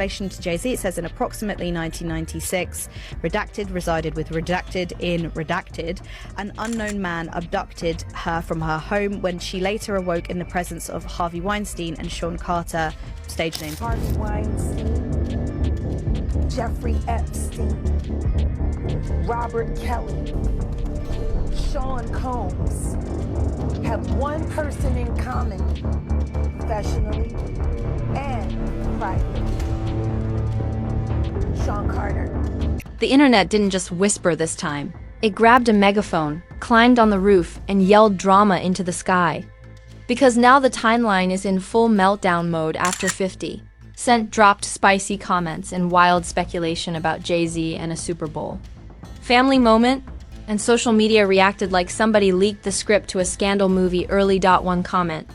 relation to Jay-Z, it says in approximately 1996, Redacted resided with Redacted in Redacted. An unknown man abducted her from her home when she later awoke in the presence of Harvey Weinstein and Sean Carter, stage name Harvey Weinstein, Jeffrey Epstein, Robert Kelly, Sean Combs have one person in common, professionally and privately. Sean Carter. The internet didn't just whisper this time. It grabbed a megaphone, climbed on the roof, and yelled drama into the sky. Because now the timeline is in full meltdown mode after 50 Cent dropped spicy comments and wild speculation about Jay-Z and a Super Bowl. Family moment, and social media reacted like somebody leaked the script to a scandal movie early. One comment,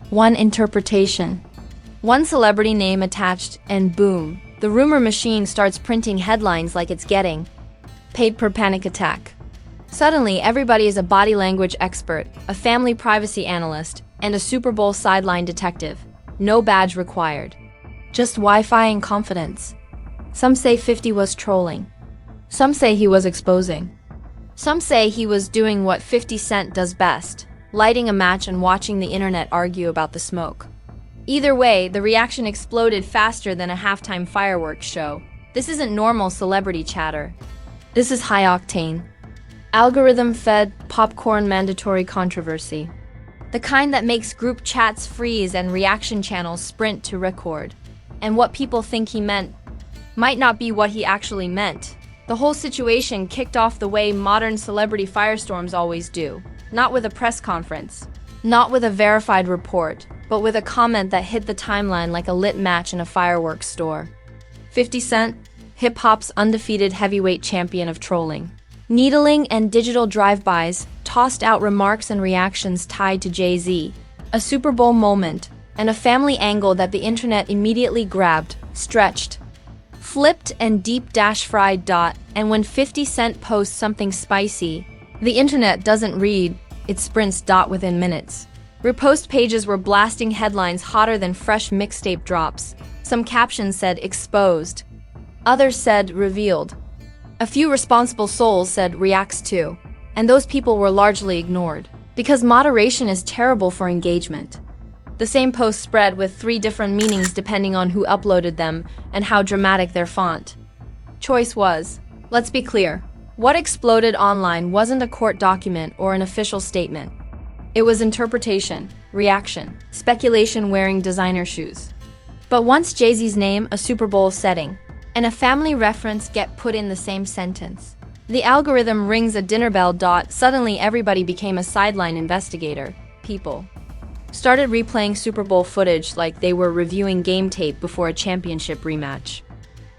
one interpretation, one celebrity name attached, and boom, the rumor machine starts printing headlines like it's getting paid per panic attack. Suddenly, everybody is a body language expert, a family privacy analyst, and a Super Bowl sideline detective. No badge required. Just Wi-Fi and confidence. Some say 50 was trolling. Some say he was exposing. Some say he was doing what 50 Cent does best, lighting a match and watching the internet argue about the smoke. Either way, the reaction exploded faster than a halftime fireworks show. This isn't normal celebrity chatter. This is high octane. Algorithm-fed, popcorn mandatory controversy. The kind that makes group chats freeze and reaction channels sprint to record. And what people think he meant might not be what he actually meant. The whole situation kicked off the way modern celebrity firestorms always do. Not with a press conference, not with a verified report, but with a comment that hit the timeline like a lit match in a fireworks store. 50 Cent, hip-hop's undefeated heavyweight champion of trolling. Needling and digital drive-bys tossed out remarks and reactions tied to Jay-Z, a Super Bowl moment, and a family angle that the internet immediately grabbed, stretched, flipped, and deep-fried. And when 50 Cent posts something spicy, the internet doesn't read, it sprints. Within minutes. Repost pages were blasting headlines hotter than fresh mixtape drops. Some captions said exposed. Others said revealed. A few responsible souls said reacts to. And those people were largely ignored. Because moderation is terrible for engagement. The same post spread with 3 different meanings depending on who uploaded them and how dramatic their font choice was. Let's be clear. What exploded online wasn't a court document or an official statement. It was interpretation, reaction, speculation wearing designer shoes. But once Jay-Z's name, a Super Bowl setting, and a family reference get put in the same sentence, the algorithm rings a dinner bell. Suddenly everybody became a sideline investigator. People started replaying Super Bowl footage like they were reviewing game tape before a championship rematch.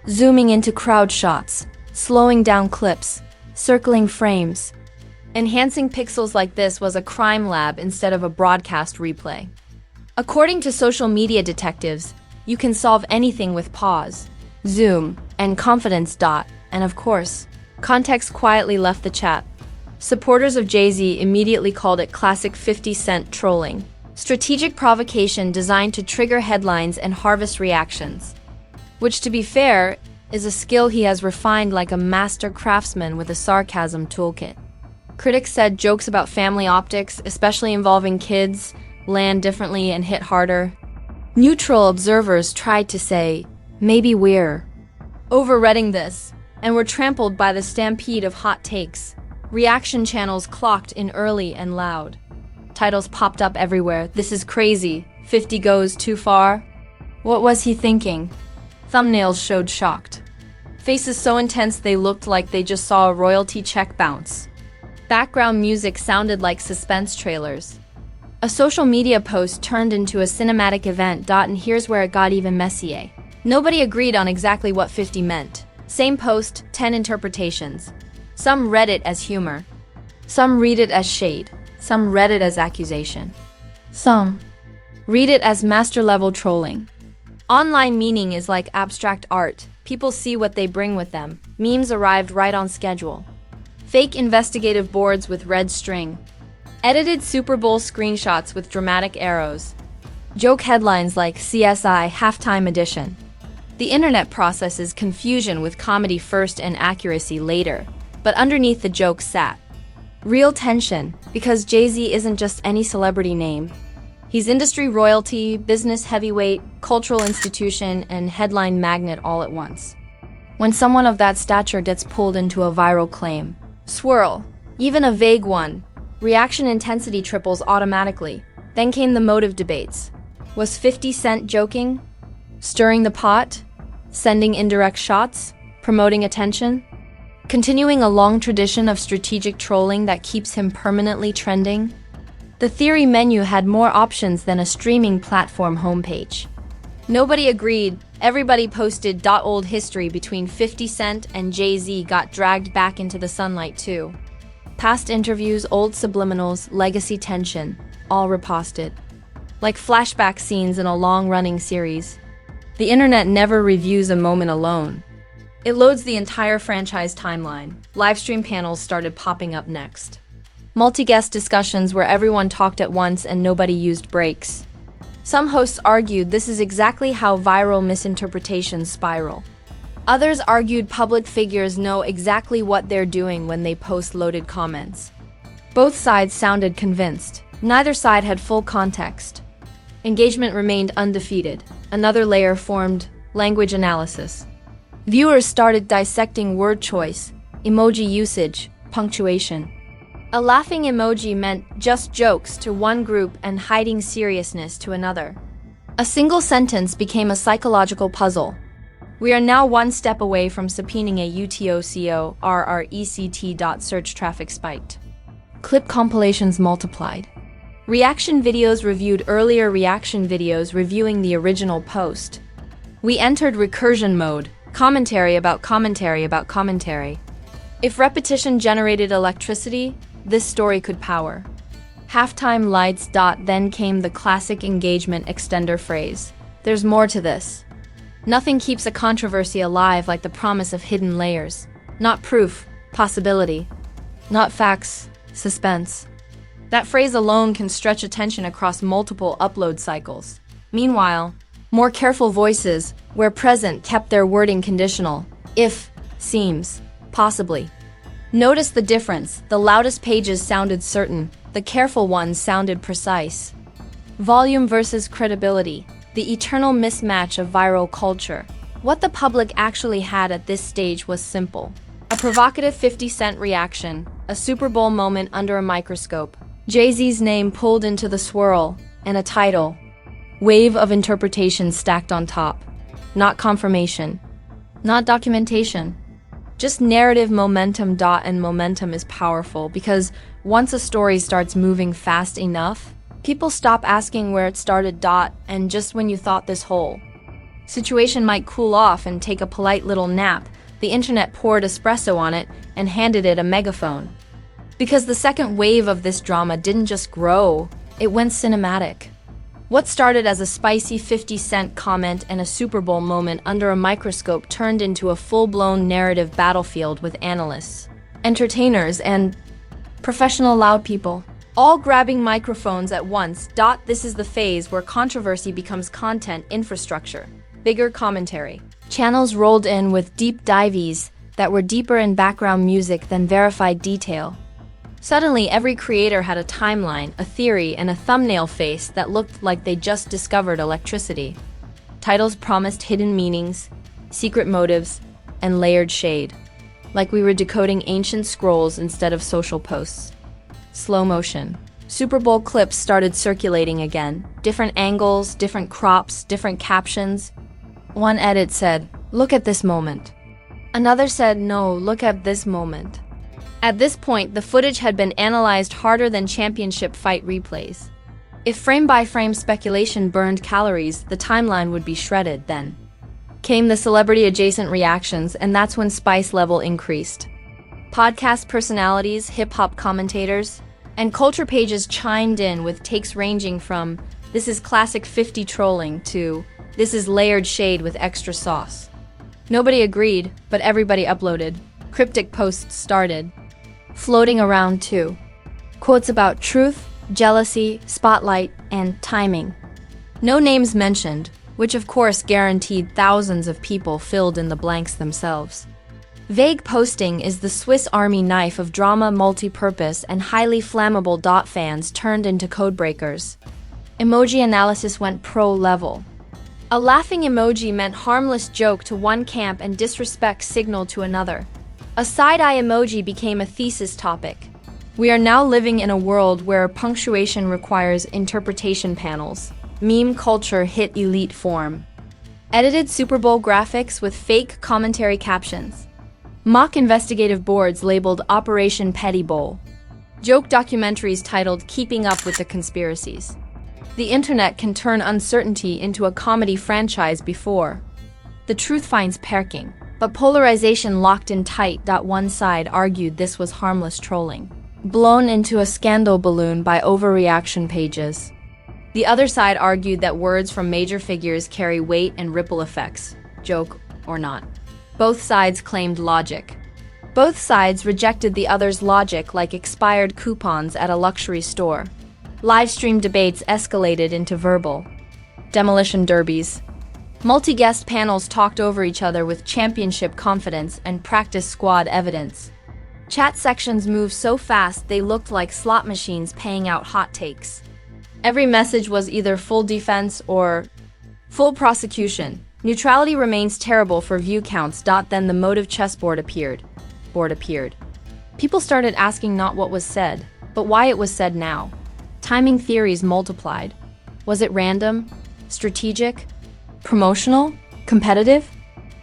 Zooming into crowd shots, slowing down clips, circling frames. Enhancing pixels like this was a crime lab instead of a broadcast replay. According to social media detectives, you can solve anything with pause, zoom, and confidence. And of course, context quietly left the chat. Supporters of Jay-Z immediately called it classic 50 Cent trolling. Strategic provocation designed to trigger headlines and harvest reactions. Which, to be fair, is a skill he has refined like a master craftsman with a sarcasm toolkit. Critics said jokes about family optics, especially involving kids, land differently and hit harder. Neutral observers tried to say, maybe we're overreading this, and were trampled by the stampede of hot takes. Reaction channels clocked in early and loud. Titles popped up everywhere. This is crazy. 50 goes too far. What was he thinking? Thumbnails showed shocked. Faces so intense they looked like they just saw a royalty check bounce. Background music sounded like suspense trailers. A social media post turned into a cinematic event. And here's where it got even messier. Nobody agreed on exactly what 50 meant. Same post, 10 interpretations. Some read it as humor. Some read it as shade. Some read it as accusation. Some read it as master-level trolling. Online meaning is like abstract art. People see what they bring with them. Memes arrived right on schedule. Fake investigative boards with red string. Edited Super Bowl screenshots with dramatic arrows. Joke headlines like CSI Halftime Edition. The internet processes confusion with comedy first and accuracy later, but underneath the joke sat real tension, because Jay-Z isn't just any celebrity name. He's industry royalty, business heavyweight, cultural institution, and headline magnet all at once. When someone of that stature gets pulled into a viral claim, swirl, even a vague one, reaction intensity triples automatically. Then came the motive debates. Was 50 Cent joking? Stirring the pot? Sending indirect shots? Promoting attention? Continuing a long tradition of strategic trolling that keeps him permanently trending? The theory menu had more options than a streaming platform homepage. Nobody agreed. Everybody posted old history between 50 Cent and Jay-Z got dragged back into the sunlight too. Past interviews, old subliminals, legacy tension, all reposted. Like flashback scenes in a long-running series. The internet never reviews a moment alone. It loads the entire franchise timeline. Livestream panels started popping up next. Multi-guest discussions where everyone talked at once and nobody used breaks. Some hosts argued this is exactly how viral misinterpretations spiral. Others argued public figures know exactly what they're doing when they post loaded comments. Both sides sounded convinced. Neither side had full context. Engagement remained undefeated. Another layer formed: language analysis. Viewers started dissecting word choice, emoji usage, punctuation. A laughing emoji meant just jokes to one group and hiding seriousness to another. A single sentence became a psychological puzzle. We are now one step away from subpoenaing a UTOCO RRECT. Search traffic spiked. Clip compilations multiplied. Reaction videos reviewed earlier reaction videos reviewing the original post. We entered recursion mode, commentary about commentary about commentary. If repetition generated electricity, this story could power. Halftime lights. Then came the classic engagement extender phrase. There's more to this. Nothing keeps a controversy alive like the promise of hidden layers. Not proof, possibility. Not facts, suspense. That phrase alone can stretch attention across multiple upload cycles. Meanwhile, more careful voices, where present, kept their wording conditional. If, seems, possibly. Notice the difference. The loudest pages sounded certain. The careful ones sounded precise. Volume versus credibility. The eternal mismatch of viral culture. What the public actually had at this stage was simple. A provocative 50 Cent reaction, a Super Bowl moment under a microscope, Jay-Z's name pulled into the swirl, and a title. Wave of interpretation stacked on top. Not confirmation. Not documentation. Just narrative momentum. And momentum is powerful because once a story starts moving fast enough, people stop asking where it started. And just when you thought this whole situation might cool off and take a polite little nap, the internet poured espresso on it and handed it a megaphone. Because the second wave of this drama didn't just grow, it went cinematic. What started as a spicy 50 Cent comment and a Super Bowl moment under a microscope turned into a full-blown narrative battlefield with analysts, entertainers, and professional loud people, all grabbing microphones at once. This is the phase where controversy becomes content infrastructure, bigger commentary. Channels rolled in with deep dives that were deeper in background music than verified detail. Suddenly, every creator had a timeline, a theory, and a thumbnail face that looked like they just discovered electricity. Titles promised hidden meanings, secret motives, and layered shade, like we were decoding ancient scrolls instead of social posts. Slow motion. Super Bowl clips started circulating again. Different angles, different crops, different captions. One edit said, "Look at this moment." Another said, "No, look at this moment." At this point, the footage had been analyzed harder than championship fight replays. If frame-by-frame speculation burned calories, the timeline would be shredded. Then came the celebrity-adjacent reactions, and that's when spice level increased. Podcast personalities, hip-hop commentators, and culture pages chimed in with takes ranging from, "This is classic 50 trolling," to, "This is layered shade with extra sauce." Nobody agreed, but everybody uploaded. Cryptic posts started floating around too. Quotes about truth, jealousy, spotlight, and timing. No names mentioned, which of course guaranteed thousands of people filled in the blanks themselves. Vague posting is the Swiss Army knife of drama, multi-purpose, and highly flammable. Fans turned into codebreakers. Emoji analysis went pro-level. A laughing emoji meant harmless joke to one camp and disrespect signal to another. A side-eye emoji became a thesis topic. We are now living in a world where punctuation requires interpretation panels. Meme culture hit elite form. Edited Super Bowl graphics with fake commentary captions. Mock investigative boards labeled Operation Petty Bowl. Joke documentaries titled Keeping Up with the Conspiracies. The internet can turn uncertainty into a comedy franchise before. The truth finds parking, but polarization locked in tight. One side argued this was harmless trolling, blown into a scandal balloon by overreaction pages. The other side argued that words from major figures carry weight and ripple effects, joke or not. Both sides claimed logic. Both sides rejected the other's logic like expired coupons at a luxury store. Live-stream debates escalated into verbal demolition derbies. Multi-guest panels talked over each other with championship confidence and practice squad evidence. Chat sections moved so fast they looked like slot machines paying out hot takes. Every message was either full defense or full prosecution. Neutrality remains terrible for view counts. Then the motive chessboard appeared. People started asking not what was said, but why it was said now. Timing theories multiplied. Was it random? Strategic? Promotional? Competitive?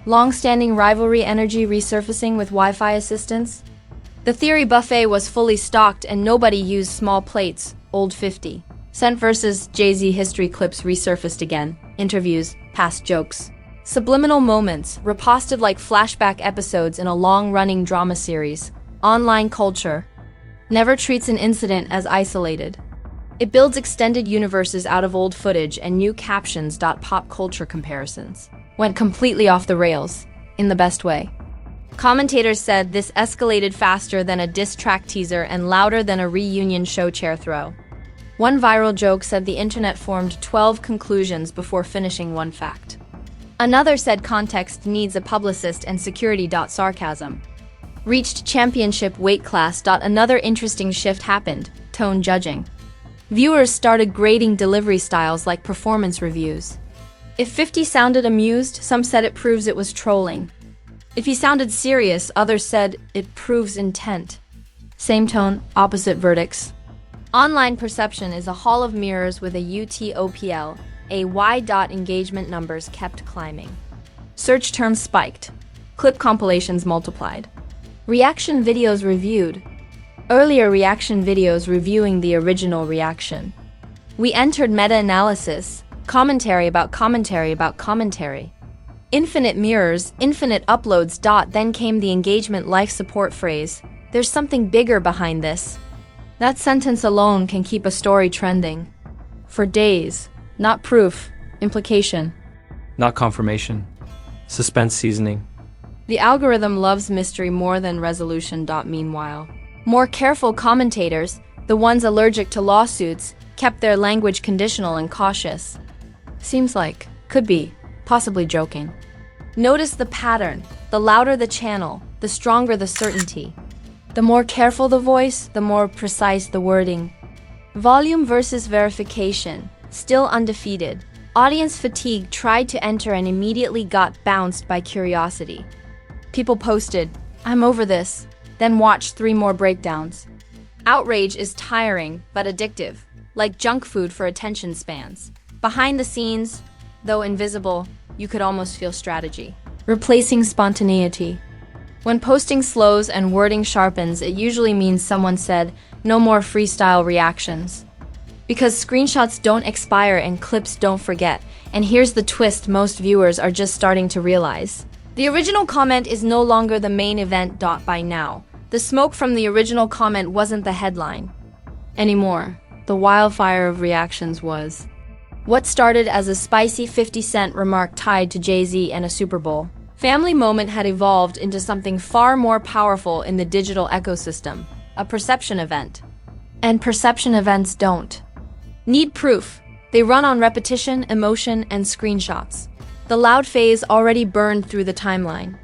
Long-standing rivalry energy resurfacing with Wi-Fi assistance? The theory buffet was fully stocked and nobody used small plates. Old 50 Cent versus Jay-Z history clips resurfaced again. Interviews, past jokes. Subliminal moments, reposted like flashback episodes in a long-running drama series. Online culture never treats an incident as isolated. It builds extended universes out of old footage and new captions. Pop culture comparisons went completely off the rails, in the best way. Commentators said this escalated faster than a diss track teaser and louder than a reunion show chair throw. One viral joke said the internet formed 12 conclusions before finishing one fact. Another said context needs a publicist and security. Sarcasm reached championship weight class. Another interesting shift happened, tone judging. Viewers started grading delivery styles like performance reviews. If 50 sounded amused, some said it proves it was trolling. If he sounded serious, others said it proves intent. Same tone, opposite verdicts. Online perception is a hall of mirrors with a UTOPL. Engagement numbers kept climbing. Search terms spiked. Clip compilations multiplied. Reaction videos reviewed. Earlier reaction videos reviewing the original reaction. We entered meta-analysis, commentary about commentary about commentary. Infinite mirrors, infinite uploads. Then came the engagement life support phrase. There's something bigger behind this. That sentence alone can keep a story trending. For days. Not proof, implication. Not confirmation. Suspense seasoning. The algorithm loves mystery more than resolution. Meanwhile, more careful commentators, the ones allergic to lawsuits, kept their language conditional and cautious. Seems like, could be, possibly joking. Notice the pattern. The louder the channel, the stronger the certainty. The more careful the voice, the more precise the wording. Volume versus verification, still undefeated. Audience fatigue tried to enter and immediately got bounced by curiosity. People posted, "I'm over this," then watched 3 more breakdowns. Outrage is tiring, but addictive, like junk food for attention spans. Behind the scenes, though invisible, you could almost feel strategy. Replacing spontaneity. When posting slows and wording sharpens, it usually means someone said, "No more freestyle reactions." Because screenshots don't expire and clips don't forget. And here's the twist most viewers are just starting to realize. The original comment is no longer the main event. By now, the smoke from the original comment wasn't the headline anymore. The wildfire of reactions was. What started as a spicy 50 Cent remark tied to Jay-Z and a Super Bowl family moment had evolved into something far more powerful in the digital ecosystem, a perception event. And perception events don't need proof. They run on repetition, emotion, and screenshots. The loud phase already burned through the timeline.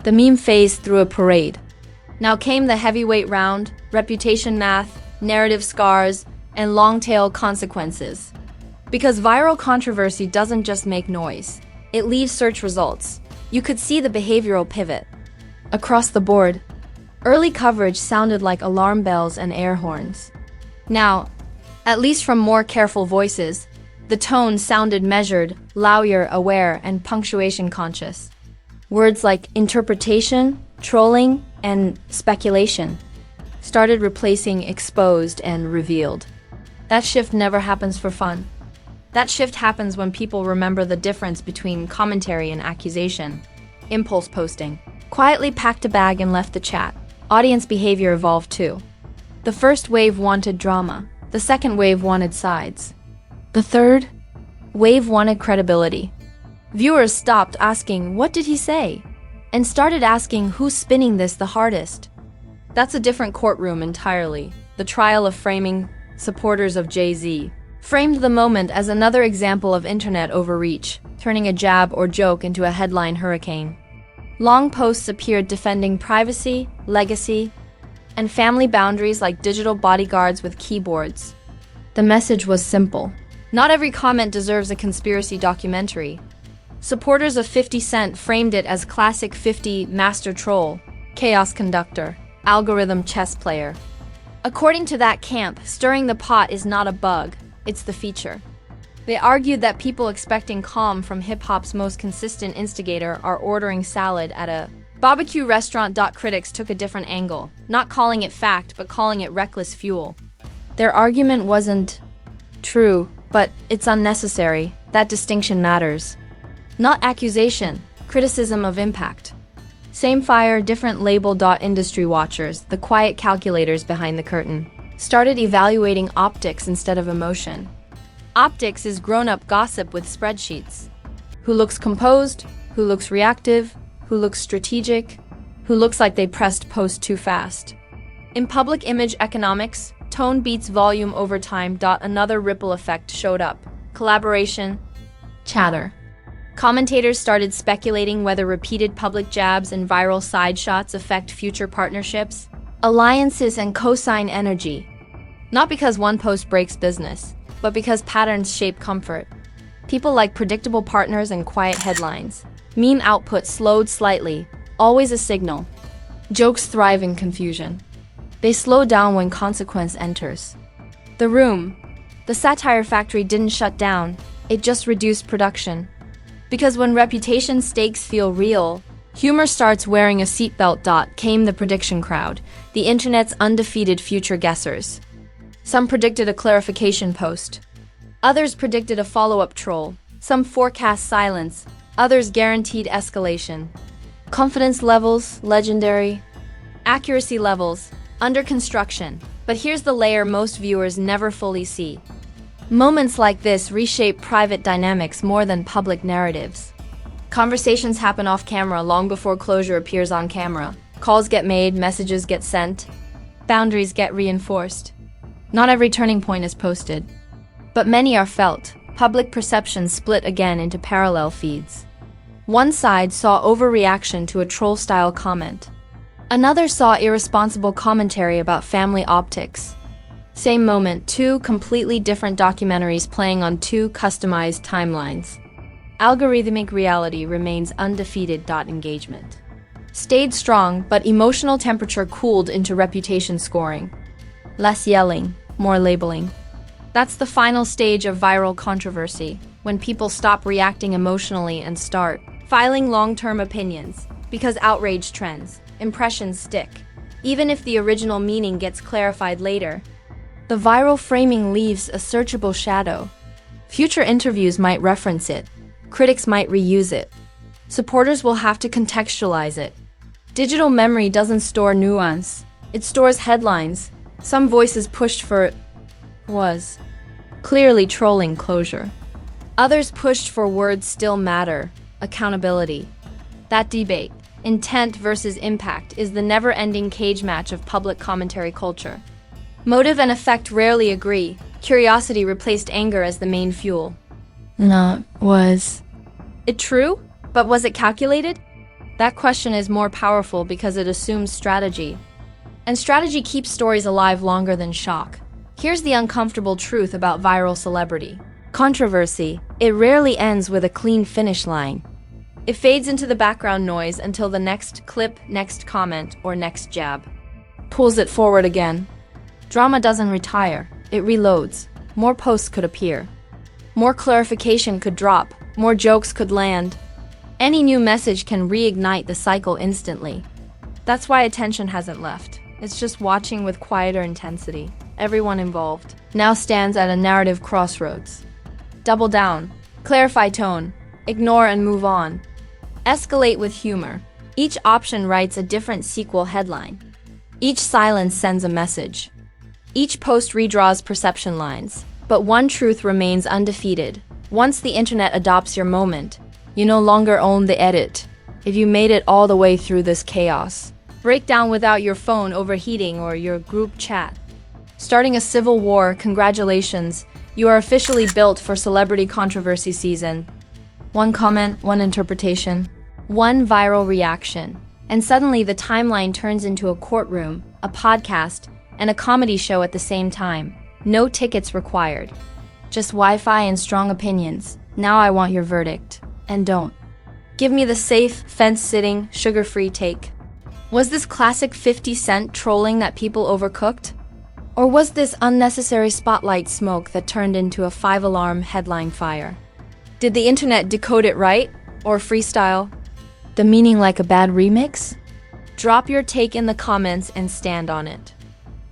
The meme phase through a parade. Now came the heavyweight round, reputation math, narrative scars, and long-tail consequences. Because viral controversy doesn't just make noise, it leaves search results. You could see the behavioral pivot. Across the board, early coverage sounded like alarm bells and air horns. Now, at least from more careful voices, the tone sounded measured, lawyer aware, and punctuation conscious. Words like interpretation, trolling, and speculation started replacing exposed and revealed. That shift never happens for fun. That shift happens when people remember the difference between commentary and accusation. Impulse posting quietly packed a bag and left the chat. Audience behavior evolved too. The first wave wanted drama. The second wave wanted sides. The third wave wanted credibility. Viewers stopped asking, "What did he say?" and started asking, "Who's spinning this the hardest?" That's a different courtroom entirely. The trial of framing. Supporters of Jay-Z framed the moment as another example of internet overreach, turning a jab or joke into a headline hurricane. Long posts appeared defending privacy, legacy, and family boundaries like digital bodyguards with keyboards. The message was simple. Not every comment deserves a conspiracy documentary. Supporters of 50 Cent framed it as classic 50 master troll, chaos conductor, algorithm chess player. According to that camp, stirring the pot is not a bug, it's the feature. They argued that people expecting calm from hip-hop's most consistent instigator are ordering salad at a barbecue restaurant. Critics took a different angle, not calling it fact, but calling it reckless fuel. Their argument wasn't true, but it's unnecessary. That distinction matters. Not accusation, criticism of impact. Same fire, different label. Industry watchers, the quiet calculators behind the curtain, started evaluating optics instead of emotion. Optics is grown-up gossip with spreadsheets. Who looks composed? Who looks reactive? Who looks strategic? Who looks like they pressed post too fast? In public image economics, tone beats volume over time. Another ripple effect showed up. Collaboration, chatter. Commentators started speculating whether repeated public jabs and viral side shots affect future partnerships, alliances, and cosign energy. Not because one post breaks business, but because patterns shape comfort. People like predictable partners and quiet headlines. Meme output slowed slightly, always a signal. Jokes thrive in confusion. They slow down when consequence enters. The Room, the satire factory, didn't shut down, it just reduced production. Because when reputation stakes feel real, humor starts wearing a seatbelt. Came the prediction crowd, the internet's undefeated future guessers. Some predicted a clarification post. Others predicted a follow-up troll. Some forecast silence. Others guaranteed escalation. Confidence levels, legendary. Accuracy levels, under construction. But here's the layer most viewers never fully see. Moments like this reshape private dynamics more than public narratives. Conversations happen off camera long before closure appears on camera. Calls get made, messages get sent, boundaries get reinforced. Not every turning point is posted, but many are felt. Public perception split again into parallel feeds. One side saw overreaction to a troll-style comment. Another saw irresponsible commentary about family optics. Same moment, two completely different documentaries playing on two customized timelines. Algorithmic reality remains undefeated. Engagement stayed strong, but emotional temperature cooled into reputation scoring. Less yelling, more labeling. That's the final stage of viral controversy, when people stop reacting emotionally and start filing long-term opinions, because outrage trends, impressions stick, even if the original meaning gets clarified later. The viral framing leaves a searchable shadow. Future interviews might reference it. Critics might reuse it. Supporters will have to contextualize it. Digital memory doesn't store nuance. It stores headlines. Some voices pushed for was clearly trolling closure. Others pushed for words still matter, accountability. That debate, intent versus impact, is the never-ending cage match of public commentary culture. Motive and effect rarely agree. Curiosity replaced anger as the main fuel. No, was it true? But was it calculated? That question is more powerful because it assumes strategy. And strategy keeps stories alive longer than shock. Here's the uncomfortable truth about viral celebrity. Controversy. It rarely ends with a clean finish line. It fades into the background noise until the next clip, next comment, or next jab pulls it forward again. Drama doesn't retire, it reloads. More posts could appear. More clarification could drop. More jokes could land. Any new message can reignite the cycle instantly. That's why attention hasn't left. It's just watching with quieter intensity. Everyone involved now stands at a narrative crossroads. Double down, clarify tone, ignore and move on. Escalate with humor. Each option writes a different sequel headline. Each silence sends a message. Each post redraws perception lines. But one truth remains undefeated. Once the internet adopts your moment, you no longer own the edit. If you made it all the way through this chaos, break down without your phone overheating or your group chat. Starting a civil war, congratulations. You are officially built for celebrity controversy season. One comment, one interpretation, one viral reaction. And suddenly the timeline turns into a courtroom, a podcast, and a comedy show at the same time. No tickets required. Just Wi-Fi and strong opinions. Now I want your verdict. And don't. Give me the safe, fence-sitting, sugar-free take. Was this classic 50 Cent trolling that people overcooked? Or was this unnecessary spotlight smoke that turned into a 5-alarm headline fire? Did the internet decode it right? Or freestyle? The meaning like a bad remix? Drop your take in the comments and stand on it.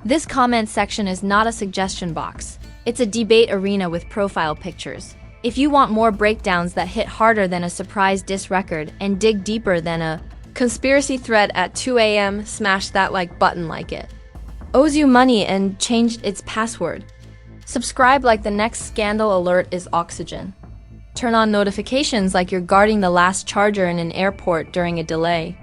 This comment section is not a suggestion box. It's a debate arena with profile pictures. If you want more breakdowns that hit harder than a surprise diss record and dig deeper than a conspiracy thread at 2 a.m., smash that like button like it owes you money and changed its password. Subscribe like the next scandal alert is oxygen. Turn on notifications like you're guarding the last charger in an airport during a delay.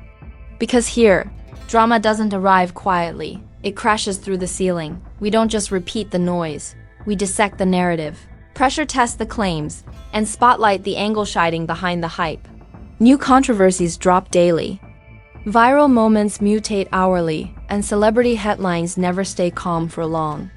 Because here, drama doesn't arrive quietly. It crashes through the ceiling. We don't just repeat the noise. We dissect the narrative, pressure test the claims, and spotlight the angle shiding behind the hype. New controversies drop daily. Viral moments mutate hourly, and celebrity headlines never stay calm for long.